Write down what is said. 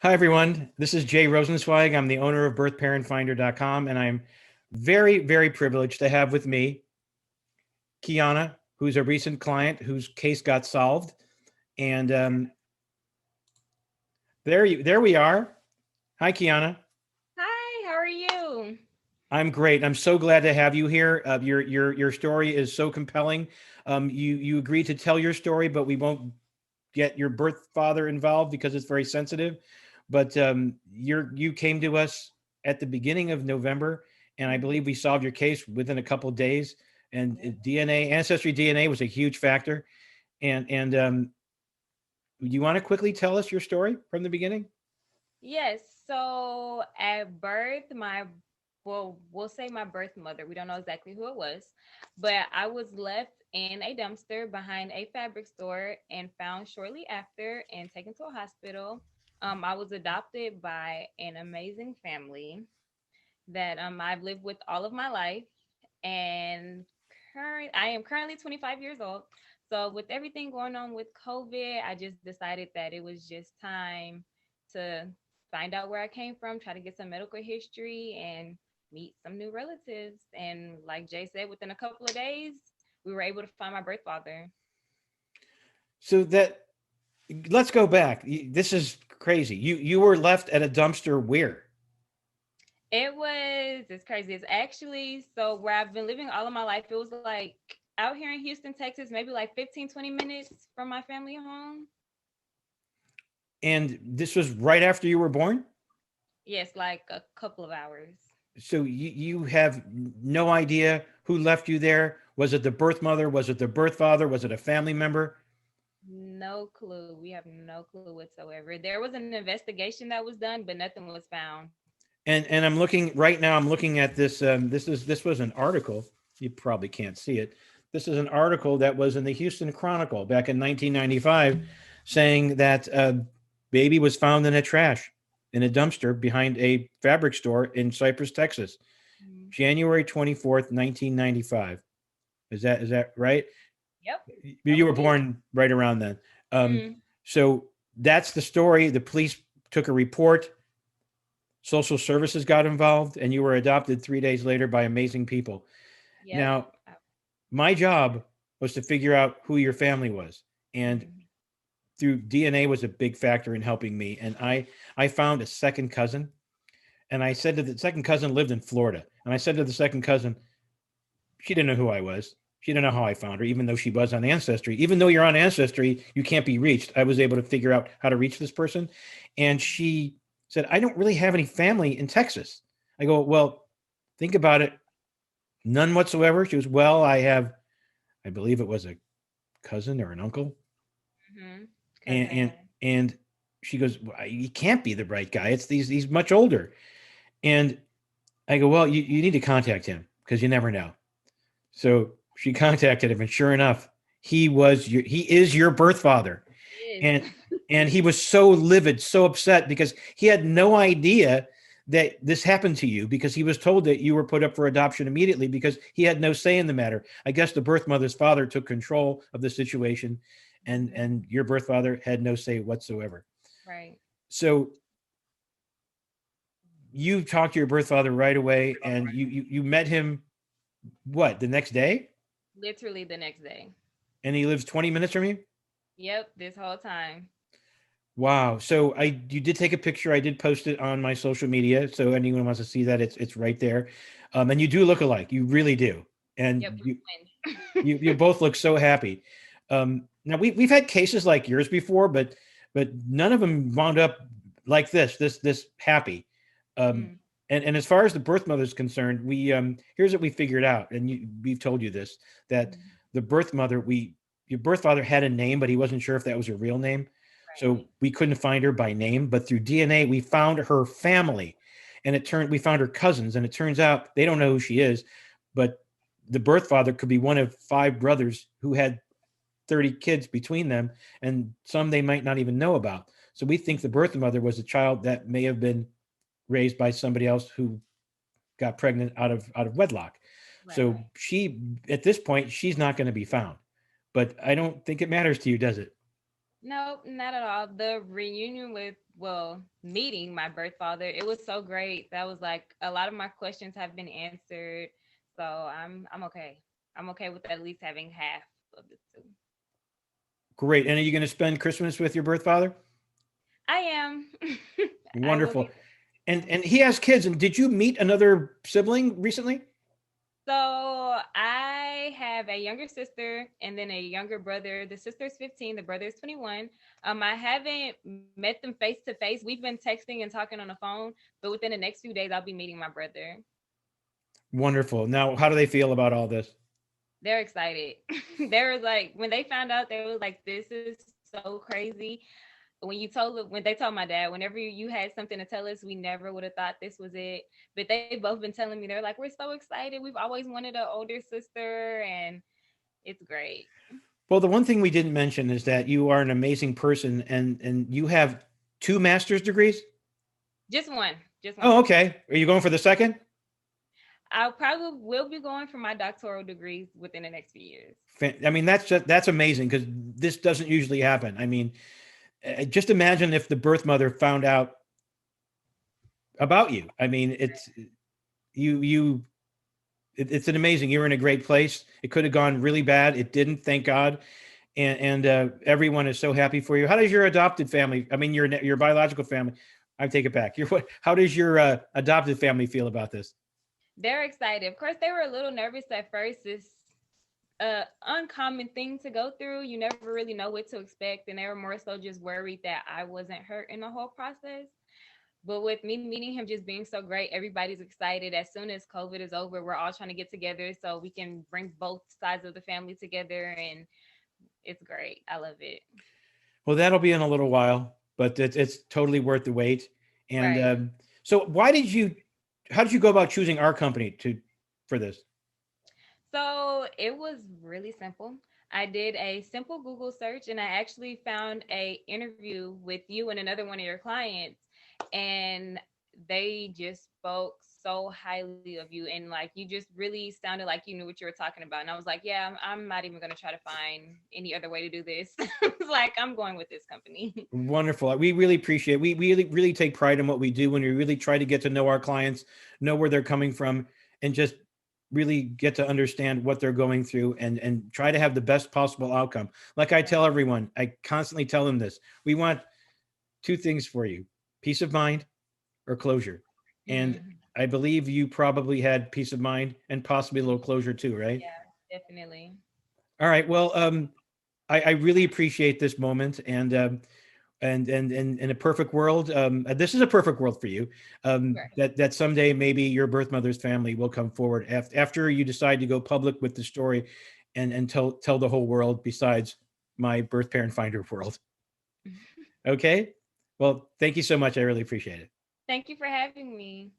Hi, everyone. This is Jay Rosenzweig. I'm the owner of birthparentfinder.com, and I'm very, very privileged to have with me Kiana, who's a recent client whose case got solved. And there we are. Hi, Kiana. Hi, how are you? I'm great. I'm so glad to have you here. Your story is so compelling. You agreed to tell your story, but we won't get your birth father involved because it's very sensitive. But you came to us at the beginning of November, and I believe we solved your case within a couple of days. And DNA, ancestry DNA, was a huge factor. And you want to quickly tell us your story from the beginning? Yes, so at birth, we'll say my birth mother, we don't know exactly who it was, but I was left in a dumpster behind a fabric store and found shortly after and taken to a hospital. I was adopted by an amazing family that I've lived with all of my life, and I am currently 25 years old. So with everything going on with COVID, I just decided that it was just time to find out where I came from, try to get some medical history, and meet some new relatives. And like Jay said, within a couple of days, we were able to find my birth father. So that let's go back. This is crazy. You were left at a dumpster where? It's crazy. It's actually so where I've been living all of my life. It was like out here in Houston, Texas, maybe like 15, 20 minutes from my family home. And this was right after you were born? Yes, like a couple of hours. So you have no idea who left you there? Was it the birth mother? Was it the birth father? Was it a family member? No clue. We have no clue whatsoever. There was an investigation that was done, but nothing was found. And I'm looking right now. I'm looking at this. This was an article. You probably can't see it. This is an article that was in the Houston Chronicle back in 1995, saying that a baby was found in a trash in a dumpster behind a fabric store in Cypress, Texas, Mhm. January 24th, 1995. Is that right? Yep, that You was were me. born right around then. Um, Mm, so that's the story. The police took a report. Social services got involved, and you were adopted 3 days later by amazing people. yep. Now, my job was to figure out who your family was, and Mm, through DNA was a big factor in helping me. And I found a second cousin, and I said to the second cousin lived in Florida, and I said to the second cousin, she didn't know who I was. She didn't know how I found her, even though she was on Ancestry. Even though you're on Ancestry, you can't be reached. I was able to figure out how to reach this person. And she said, I don't really have any family in Texas. I go, well, think about it. None whatsoever. She goes, well, I have, I believe it was a cousin or an uncle. mm-hmm. And, and, Cousin. and she goes, well, you can't be the right guy. It's these much older. And I go, well, you need to contact him because you never know. So she contacted him, and sure enough, he is your birth father. Yes. And he was so livid, so upset because he had no idea that this happened to you because he was told that you were put up for adoption immediately because he had no say in the matter. I guess the birth mother's father took control of the situation, and Mhm. your birth father had no say whatsoever. Right. So you talked to your birth father right away, and you met him what the next day, Literally the next day. and he lives 20 minutes from you. Yep, this whole time. Wow. So you did take a picture. I did post it on my social media. So anyone wants to see that, it's right there. And you do look alike. You really do. And Yep, you we're twins. you both look so happy. Now we've had cases like yours before, but none of them wound up like this happy. Um, Mm, and as far as the birth mother is concerned, we here's what we figured out, and we've told you this, that mm, the birth mother, we your birth father had a name, but he wasn't sure if that was her real name, so right. we couldn't find her by name. But through DNA, we found her family, and we found her cousins, and it turns out they don't know who she is, but the birth father could be one of five brothers who had 30 kids between them, and some they might not even know about. So we think the birth mother was a child that may have been raised by somebody else who got pregnant out of wedlock. Right. So she, at this point, she's not going to be found. But I don't think it matters to you, does it? Nope, not at all. The reunion with, well, meeting my birth father, it was so great. That was like a lot of my questions have been answered. So I'm okay. I'm okay with at least having half of the two. Great. And are you going to spend Christmas with your birth father? I am. I will be. Wonderful. And he has kids. And did you meet another sibling recently? So I have a younger sister and then a younger brother. The sister's 15, the brother's 21. I haven't met them face to face. We've been texting and talking on the phone, but within the next few days, I'll be meeting my brother. Wonderful. Now, how do they feel about all this? They're excited. They were like, when they found out, they were like, "This is so crazy." When they told my dad, whenever you had something to tell us, we never would have thought this was it. But they've both been telling me, they're like, "We're so excited. We've always wanted an older sister, and it's great." Well, the one thing we didn't mention is that you are an amazing person and you have two master's degrees. Just one, just one. Oh, okay. Are you going for the second? I probably will be going for my doctoral degrees within the next few years. I mean, that's amazing because this doesn't usually happen. I mean, just imagine if the birth mother found out about you. I mean, you it's an amazing. You're in a great place. It could have gone really bad. It didn't, thank God. And everyone is so happy for you. How does your adopted family? I mean, your biological family. I take it back. Your what? How does your adopted family feel about this? They're excited. Of course, they were a little nervous at first. It's a uncommon thing to go through. You never really know what to expect, and they were more so just worried that I wasn't hurt in the whole process. But with me meeting him just being so great, everybody's excited. As soon as COVID is over, we're all trying to get together so we can bring both sides of the family together, and it's great. I love it. Well, that'll be in a little while, but it's totally worth the wait. And Right. so, why did you? How did you go about choosing our company to for this? So it was really simple. I did a simple Google search and I actually found a interview with you and another one of your clients, and they just spoke so highly of you, and like you just really sounded like you knew what you were talking about. And I was like, yeah, I'm not even going to try to find any other way to do this. It's like I'm going with this company. Wonderful. We really appreciate it. We really take pride in what we do when we really try to get to know our clients, know where they're coming from, and just really get to understand what they're going through and try to have the best possible outcome. Like I tell Right. everyone, I constantly tell them this. We want two things for you: peace of mind or closure. And Mm, I believe you probably had peace of mind and possibly a little closure too, right? yeah, definitely. All right. Well, I really appreciate this moment, and in a perfect world, this is a perfect world for you. Right. That someday maybe your birth mother's family will come forward after you decide to go public with the story, and tell the whole world. Besides my birth parent finder world. Okay. Well, thank you so much. I really appreciate it. Thank you for having me.